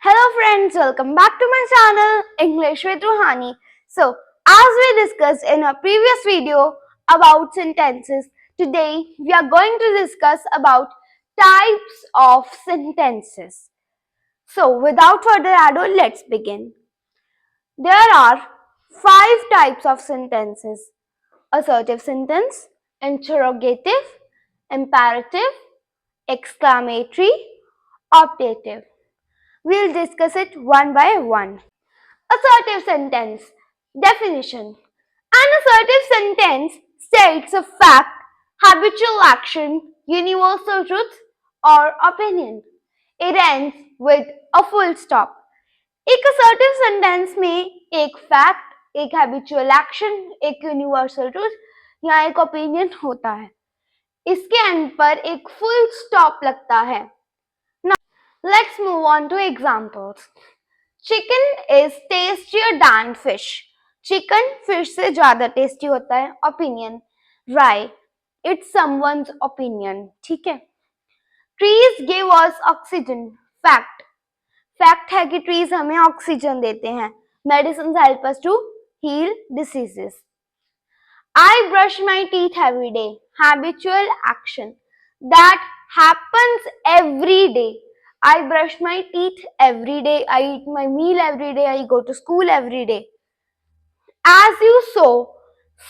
Hello friends, welcome back to my channel English with Ruhani. So, as we discussed in a previous video about sentences, today we are going to discuss about types of sentences. So, without further ado, let's begin. There are 5 types of sentences: assertive sentence, interrogative, imperative, exclamatory, optative. We'll discuss it one by one. Assertive sentence. Definition. An assertive sentence states a fact, habitual action, universal truth or opinion. It ends with a full stop. एक assertive sentence में एक fact, एक habitual action, एक universal truth या एक opinion होता है. इसके end पर एक full stop लगता है. Now, let's move on to examples. Chicken is tastier than fish. Chicken fish से ज्यादा टेस्टी होता है. Opinion. Right. It's someone's opinion. ठीक है. Trees give us oxygen. Fact. Fact है कि trees हमें oxygen देते हैं. Medicines help us to heal diseases. I brush my teeth every day. Habitual action. That happens every day. I brush my teeth every day. I eat my meal every day. I go to school every day. As you sow,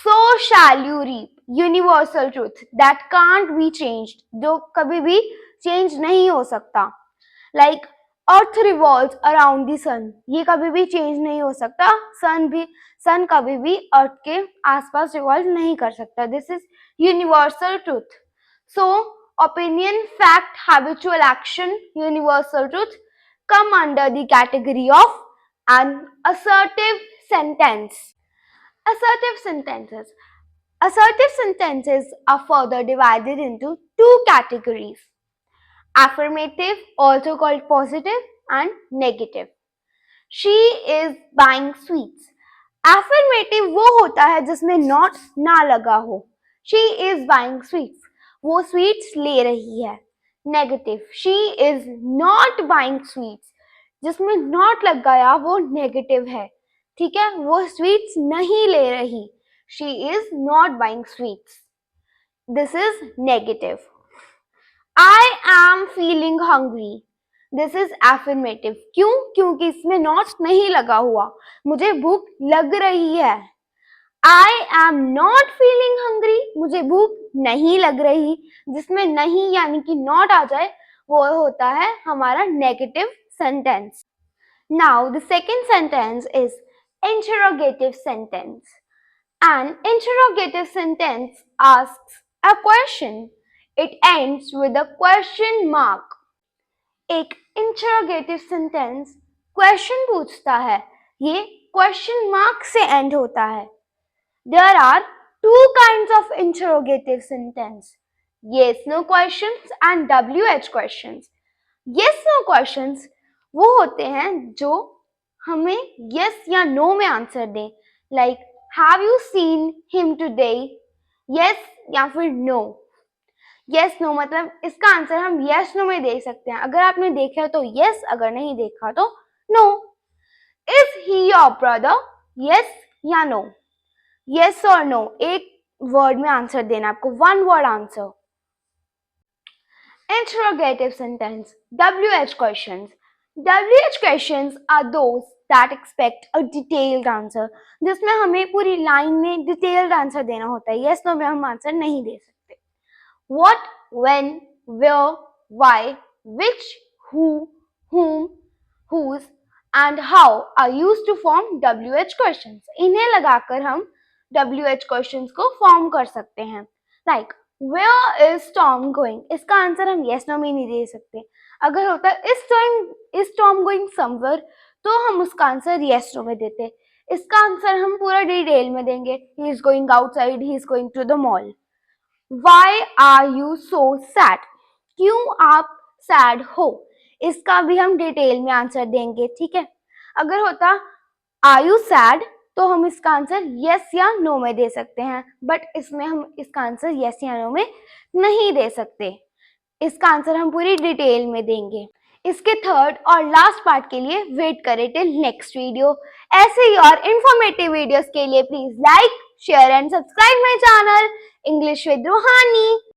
so shall you reap. Universal truth that can't be changed. जो कभी भी change नहीं हो सकता. Like Earth revolves around the sun. ये कभी भी change नहीं हो सकता. Sun कभी भी Earth के आसपास revolve नहीं कर सकता. This is universal truth. So opinion, fact, habitual action, universal truth come under the category of an assertive sentence. Assertive sentences. Assertive sentences are further divided into two categories: affirmative, also called positive, and negative. She is buying sweets. Affirmative वो होता है जिसमें not ना लगा हो. She is buying sweets. वो sweets ले रही है. Negative. She is not buying sweets. जिसमें not लग गया वो negative है. ठीक है, वो sweets नहीं ले रही. She is not buying sweets. This is negative. I am feeling hungry. This is affirmative. क्यों? क्योंकि इसमें not नहीं लगा हुआ. मुझे भूख लग रही है. I am not feeling hungry. मुझे भूख नहीं लग रही. जिसमें नहीं यानी कि not आ जाए वो होता है हमारा negative sentence. Now the second sentence is interrogative sentence. An interrogative sentence asks a question. It ends with a question mark. एक interrogative sentence question पूछता है. ये question mark से end होता है. There are two kinds of interrogative sentence: yes no questions and WH questions. Yes no questions वो होते हैं जो हमें yes या no में आंसर दें. Like have you seen him today? Yes या फिर no. Yes no मतलब इसका आंसर हम yes no में दे सकते हैं. अगर आपने देखा तो yes, अगर नहीं देखा तो no. Is he your brother? Yes या no. Yes or no एक वर्ड में आंसर देना आपको. One word answer. Interrogative sentence. WH questions. WH questions are those that expect a detailed answer. जिसमें हमें पूरी लाइन में detailed answer देना होता है. Yes no में हम आंसर नहीं दे सकते. What, when, where, why, which, who, whom, whose and how are used to form WH questions. इन्हें लगाकर हम WH questions को form कर सकते हैं. Like where is Tom going? इसका आंसर हम yes no में नहीं दे सकते. अगर होता is Tom going somewhere तो हम उसका आंसर yes no में देते. इसका आंसर हम पूरा डिटेल में देंगे. He is going outside. He is going to the mall. Why are you so sad? क्यों आप sad हो? इसका भी हम डिटेल में आंसर देंगे. ठीक है, अगर होता are you sad तो हम इसका आंसर yes या no में दे सकते हैं. बट इसमें हम इसका आंसर yes या no में नहीं दे सकते. इसका आंसर हम पूरी डिटेल में देंगे. इसके थर्ड और लास्ट पार्ट के लिए वेट करें टिल नेक्स्ट वीडियो। ऐसे ही और इंफॉर्मेटिव वीडियोस के लिए please like, share and subscribe my channel English with रूहानी।